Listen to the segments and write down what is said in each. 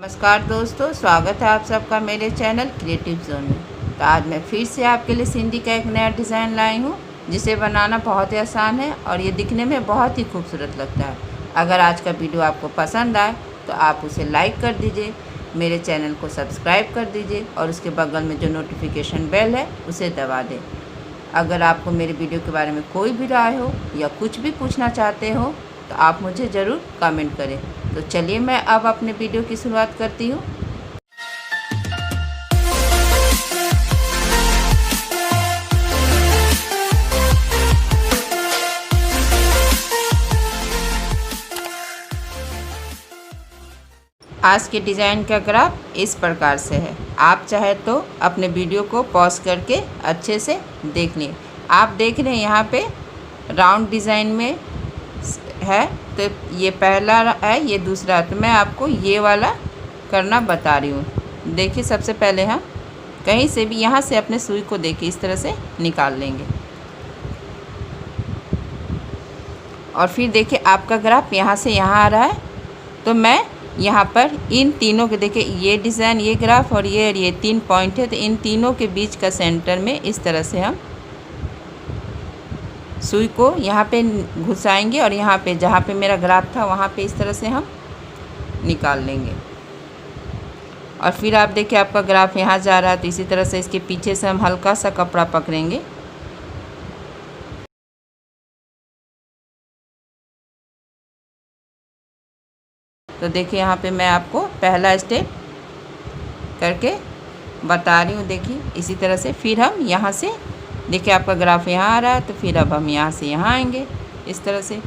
नमस्कार दोस्तों, स्वागत है आप सबका मेरे चैनल क्रिएटिव जोन में। तो आज मैं फिर से आपके लिए सिंधी का एक नया डिज़ाइन लाई हूँ, जिसे बनाना बहुत ही आसान है और ये दिखने में बहुत ही खूबसूरत लगता है। अगर आज का वीडियो आपको पसंद आए तो आप उसे लाइक कर दीजिए, मेरे चैनल को सब्सक्राइब कर दीजिए और उसके बगल में जो नोटिफिकेशन बेल है उसे दबा दें। अगर आपको मेरे वीडियो के बारे में कोई भी राय हो या कुछ भी पूछना चाहते हो तो आप मुझे ज़रूर कमेंट करें। तो चलिए मैं अब अपने वीडियो की शुरुआत करती हूँ। आज के डिज़ाइन का ग्राफ इस प्रकार से है। आप चाहे तो अपने वीडियो को पॉज करके अच्छे से देख लें। आप देख रहे हैं यहाँ पे राउंड डिज़ाइन में है, तो ये पहला है, ये दूसरा है। तो मैं आपको ये वाला करना बता रही हूँ। देखिए, सबसे पहले हम कहीं से भी यहाँ से अपने सुई को देखिए इस तरह से निकाल लेंगे और फिर देखिए आपका ग्राफ यहाँ से यहाँ आ रहा है। तो मैं यहाँ पर इन तीनों के देखिए, ये डिज़ाइन, ये ग्राफ और ये 3 पॉइंट है, तो इन तीनों के बीच का सेंटर में इस तरह से हम सुई को यहाँ पे घुसाएंगे और यहाँ पे जहाँ पे मेरा ग्राफ था वहाँ पे इस तरह से हम निकाल लेंगे। और फिर आप देखिए आपका ग्राफ यहाँ जा रहा है, तो इसी तरह से इसके पीछे से हम हल्का सा कपड़ा पकड़ेंगे। तो देखिए यहाँ पे मैं आपको पहला स्टेप करके बता रही हूँ। देखिए इसी तरह से फिर हम यहाँ से देखिए आपका ग्राफ यहाँ आ रहा है, तो फिर अब हम यहाँ से यहाँ आएंगे इस तरह से।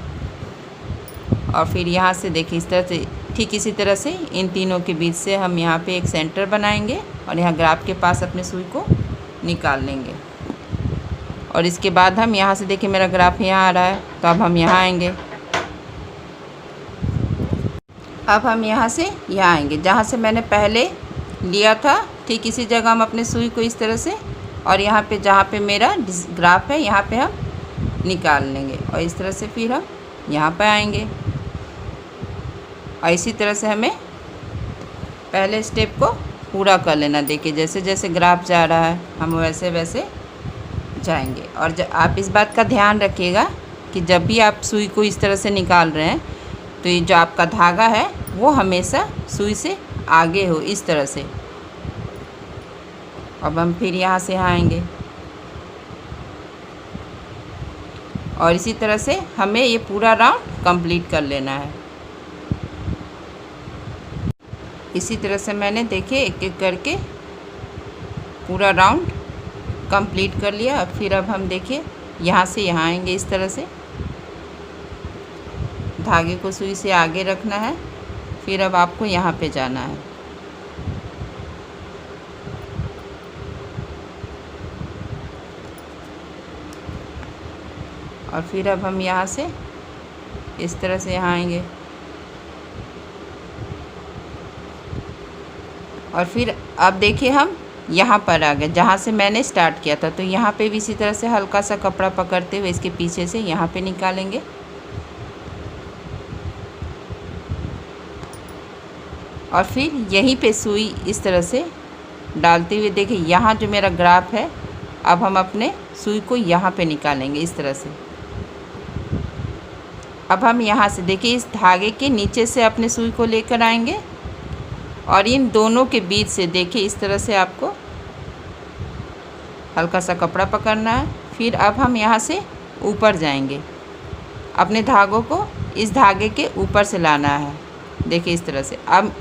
और फिर यहाँ से देखिए इस तरह से, ठीक इसी तरह से इन तीनों के बीच से हम यहाँ पे एक सेंटर बनाएंगे और यहाँ ग्राफ के पास अपने सुई को निकाल लेंगे। और इसके बाद हम यहाँ से देखिए मेरा ग्राफ यहाँ आ रहा है, तो अब हम यहाँ आएंगे। अब हम यहाँ से यहाँ आएंगे, जहाँ से मैंने पहले लिया था ठीक इसी जगह हम अपने सुई को इस तरह से, और यहाँ पे जहाँ पे मेरा ग्राफ है यहाँ पे हम निकाल लेंगे और इस तरह से फिर हम यहाँ पे आएंगे। और इसी तरह से हमें पहले स्टेप को पूरा कर लेना। देखिए जैसे जैसे ग्राफ जा रहा है हम वैसे वैसे जाएंगे। और जब आप इस बात का ध्यान रखिएगा कि जब भी आप सुई को इस तरह से निकाल रहे हैं तो ये जो आपका धागा है वो हमेशा सुई से आगे हो, इस तरह से। अब हम फिर यहाँ से यहाँ आएंगे और इसी तरह से हमें ये पूरा राउंड कंप्लीट कर लेना है। इसी तरह से मैंने देखिए एक एक करके पूरा राउंड कंप्लीट कर लिया। और फिर अब हम देखिए यहाँ से यहाँ आएंगे इस तरह से, धागे को सुई से आगे रखना है। फिर अब आपको यहाँ पे जाना है और फिर अब हम यहाँ से इस तरह से यहाँ आएंगे और फिर अब देखिए हम यहाँ पर आ गए जहाँ से मैंने स्टार्ट किया था। तो यहाँ पे भी इसी तरह से हल्का सा कपड़ा पकड़ते हुए इसके पीछे से यहाँ पे निकालेंगे और फिर यहीं पे सुई इस तरह से डालते हुए देखिए यहाँ जो मेरा ग्राफ है, अब हम अपने सुई को यहाँ पे निकालेंगे इस तरह से। अब हम यहाँ से देखिए इस धागे के नीचे से अपने सुई को लेकर आएंगे और इन दोनों के बीच से देखिए इस तरह से आपको हल्का सा कपड़ा पकड़ना है। फिर अब हम यहाँ से ऊपर जाएंगे, अपने धागों को इस धागे के ऊपर से लाना है। देखिए इस तरह से, अब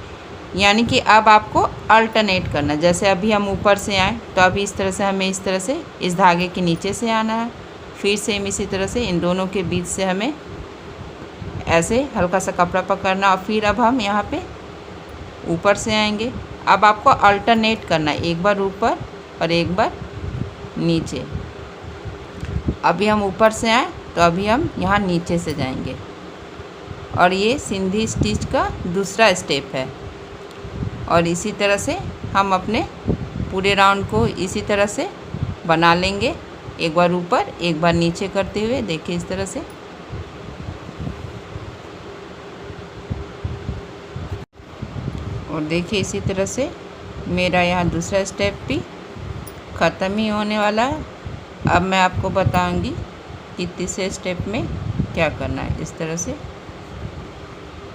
यानी कि अब आपको अल्टरनेट करना। जैसे अभी हम ऊपर से आए तो अभी इस तरह से हमें इस तरह से इस धागे के नीचे से आना है। फिर सेम इसी तरह से इन दोनों के बीच से हमें ऐसे हल्का सा कपड़ा पकड़ना और फिर अब हम यहाँ पे ऊपर से आएंगे। अब आपको अल्टरनेट करना है, एक बार ऊपर और एक बार नीचे। अभी हम ऊपर से आए तो अभी हम यहाँ नीचे से जाएंगे और ये सिंधी स्टिच का दूसरा स्टेप है। और इसी तरह से हम अपने पूरे राउंड को इसी तरह से बना लेंगे, एक बार ऊपर एक बार नीचे करते हुए। देखिए इस तरह से। और और देखिए इसी तरह से मेरा यहाँ दूसरा स्टेप भी ख़त्म ही होने वाला है। अब मैं आपको बताऊंगी कि तीसरे स्टेप में क्या करना है। इस तरह से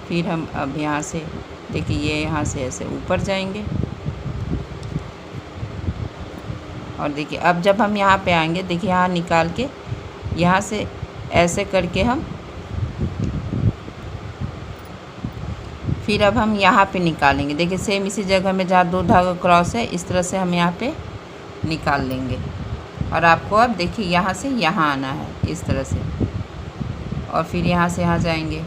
फिर हम अब यहाँ से देखिए ये यहाँ से ऐसे ऊपर जाएंगे और देखिए अब जब हम यहाँ पे आएंगे, देखिए यहाँ निकाल के यहाँ से ऐसे करके हम फिर अब हम यहाँ पे निकालेंगे। देखिए सेम इसी जगह में जहाँ 2 धागा क्रॉस है, इस तरह से हम यहाँ पे निकाल लेंगे। और आपको अब देखिए यहाँ से यहाँ आना है इस तरह से, और फिर यहाँ से यहाँ जाएंगे।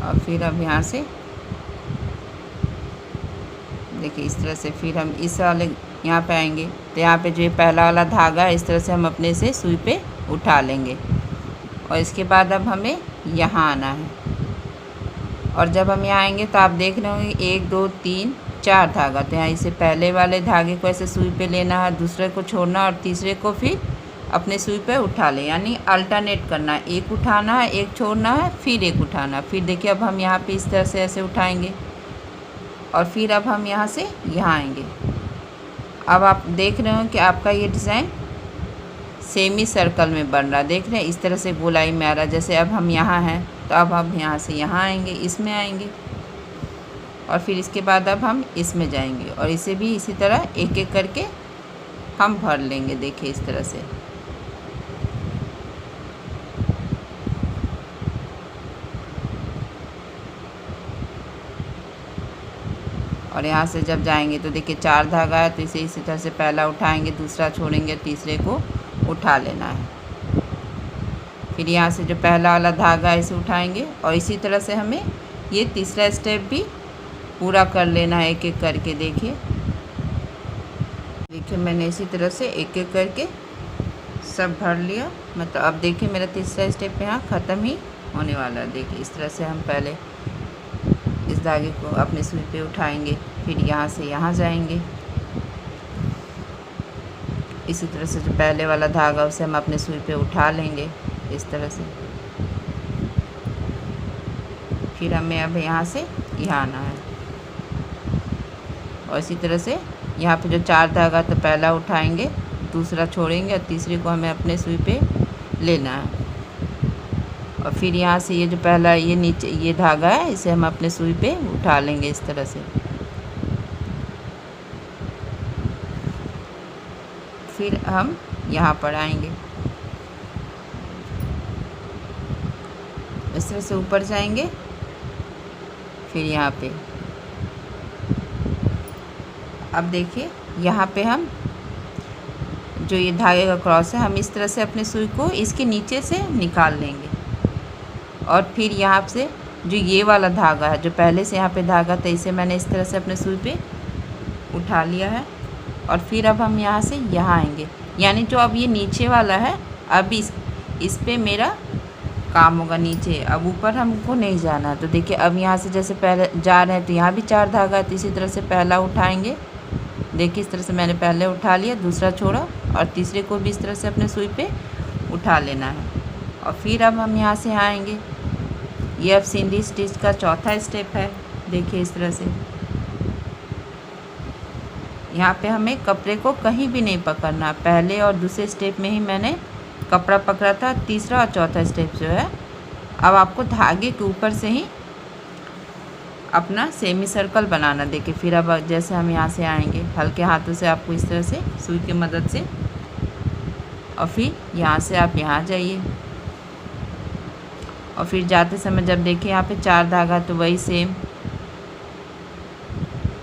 और फिर अब यहाँ से देखिए इस तरह से फिर हम इस वाले यहाँ पे आएंगे, तो यहाँ पे जो ये पहला वाला धागा है इस तरह से हम अपने से सुई पे उठा लेंगे। और इसके बाद अब हमें यहाँ आना है। और जब हम यहाँ आएंगे तो आप देख रहे होंगे 1 2 3 4 धागा, तो यहाँ इसे पहले वाले धागे को ऐसे सुई पे लेना है, दूसरे को छोड़ना और तीसरे को फिर अपने सुई पे उठा ले, यानी अल्टरनेट करना है। एक उठाना है, एक छोड़ना है, फिर एक उठाना है। फिर देखिए अब हम यहाँ पे इस तरह से ऐसे उठाएंगे और फिर अब हम यहाँ से यहाँ आएंगे। अब आप देख रहे हो कि आपका ये डिज़ाइन सेमी सर्कल में बन रहा, देख रहे हैं इस तरह से गोलाई में आ रहा। जैसे अब हम यहाँ हैं तो अब हम यहाँ से यहाँ आएंगे, इसमें आएंगे और फिर इसके बाद अब हम इसमें जाएंगे और इसे भी इसी तरह एक एक करके हम भर लेंगे। देखिए इस तरह से। और यहाँ से जब जाएंगे तो देखिए 4 धागा है, तो इसे इसी तरह से पहला उठाएंगे, दूसरा छोड़ेंगे, तीसरे को उठा लेना है। फिर यहाँ से जो पहला वाला धागा है इसे उठाएंगे और इसी तरह से हमें ये तीसरा स्टेप भी पूरा कर लेना है एक एक करके। देखिए मैंने इसी तरह से एक एक करके सब भर लिया। मतलब अब देखिए मेरा तीसरा स्टेप यहाँ ख़त्म ही होने वाला है। देखिए इस तरह से हम पहले इस धागे को अपने सुई पे उठाएंगे, फिर यहाँ से यहाँ जाएंगे। इसी तरह से जो पहले वाला धागा उसे हम अपने सुई पे उठा लेंगे इस तरह से। फिर हमें अब यहाँ से यहाँ आना है और इसी तरह से यहाँ पे जो 4 धागा तो पहला उठाएंगे, दूसरा छोड़ेंगे और तीसरे को हमें अपने सुई पे लेना है। और फिर यहाँ से ये जो पहला ये नीचे ये धागा है इसे हम अपने सुई पे उठा लेंगे इस तरह से। फिर हम यहाँ पर आएंगे, इस तरह से ऊपर जाएंगे, फिर यहाँ पे अब देखिए यहाँ पे हम जो ये धागे का क्रॉस है हम इस तरह से अपने सुई को इसके नीचे से निकाल लेंगे। और फिर यहाँ से जो ये वाला धागा है जो पहले से यहाँ पे धागा था इसे मैंने इस तरह से अपने सुई पे उठा लिया है। और फिर अब हम यहाँ से यहाँ आएंगे, यानी जो अब ये नीचे वाला है अब इस पे मेरा काम होगा नीचे, अब ऊपर हमको नहीं जाना। तो देखिए अब यहाँ से जैसे पहले जा रहे हैं तो यहाँ भी 4 धागा है, तो इसी तरह से पहला उठाएंगे। देखिए इस तरह से मैंने पहले उठा लिया, दूसरा छोड़ा और तीसरे को भी इस तरह से अपने सुई पे उठा लेना है। और फिर अब हम यहाँ से आएंगे। ये अब सिंधी स्टिच का चौथा स्टेप है। देखिए इस तरह से यहाँ पे हमें कपड़े को कहीं भी नहीं पकड़ना। पहले और दूसरे स्टेप में ही मैंने कपड़ा पकड़ा था, तीसरा और चौथा स्टेप जो है अब आपको धागे के ऊपर से ही अपना सेमी सर्कल बनाना। देखिए फिर अब जैसे हम यहाँ से आएंगे हल्के हाथों से आपको इस तरह से सुई की मदद से, और फिर यहाँ से आप यहाँ जाइए। और फिर जाते समय जब देखिए यहाँ पे 4 धागा तो वही सेम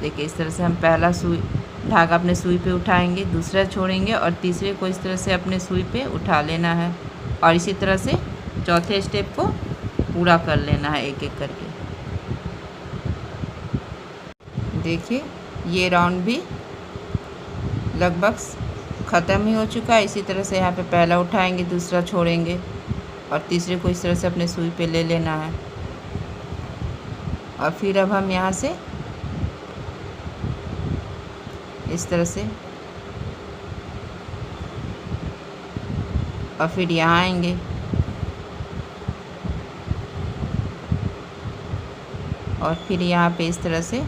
देखिए इस तरह से हम पहला सुई धागा अपने सुई पे उठाएंगे, दूसरा छोड़ेंगे और तीसरे को इस तरह से अपने सुई पे उठा लेना है। और इसी तरह से चौथे स्टेप को पूरा कर लेना है एक एक करके। देखिए ये राउंड भी लगभग ख़त्म ही हो चुका है। इसी तरह से यहाँ पे पहला उठाएंगे, दूसरा छोड़ेंगे और तीसरे को इस तरह से अपने सुई पे ले लेना है। और फिर अब हम यहाँ से इस तरह से और फिर यहाँ आएंगे और फिर यहाँ पे इस तरह से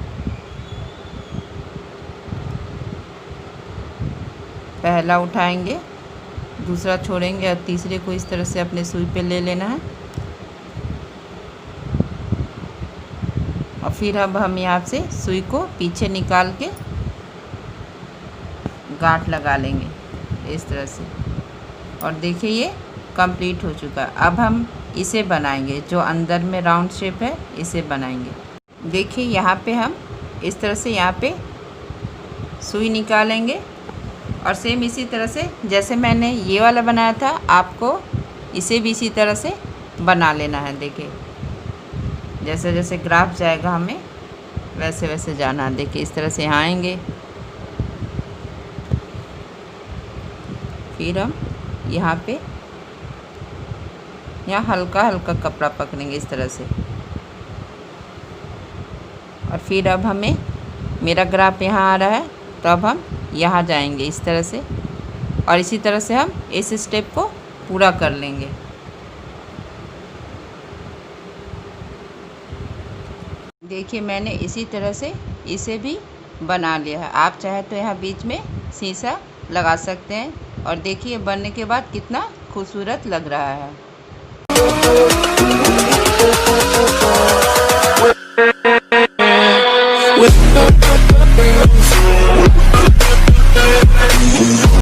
पहला उठाएंगे, दूसरा छोड़ेंगे और तीसरे को इस तरह से अपने सुई पे ले लेना है। और फिर अब हम यहाँ से सुई को पीछे निकाल के गांठ लगा लेंगे इस तरह से। और देखिए ये कंप्लीट हो चुका है। अब हम इसे बनाएंगे, जो अंदर में राउंड शेप है इसे बनाएंगे। देखिए यहाँ पे हम इस तरह से यहाँ पे सुई निकालेंगे और सेम इसी तरह से जैसे मैंने ये वाला बनाया था, आपको इसे भी इसी तरह से बना लेना है। देखिए जैसे जैसे ग्राफ जाएगा हमें वैसे वैसे जाना है। देखिए इस तरह से यहाँ आएंगे, फिर हम यहाँ पे यहाँ हल्का हल्का कपड़ा पकड़ेंगे इस तरह से। और फिर अब हमें मेरा ग्राफ यहाँ आ रहा है, तो अब हम यहाँ जाएंगे इस तरह से और इसी तरह से हम इस स्टेप को पूरा कर लेंगे। देखिए मैंने इसी तरह से इसे भी बना लिया है। आप चाहे तो यहाँ बीच में शीशा लगा सकते हैं। और देखिए बनने के बाद कितना खूबसूरत लग रहा है।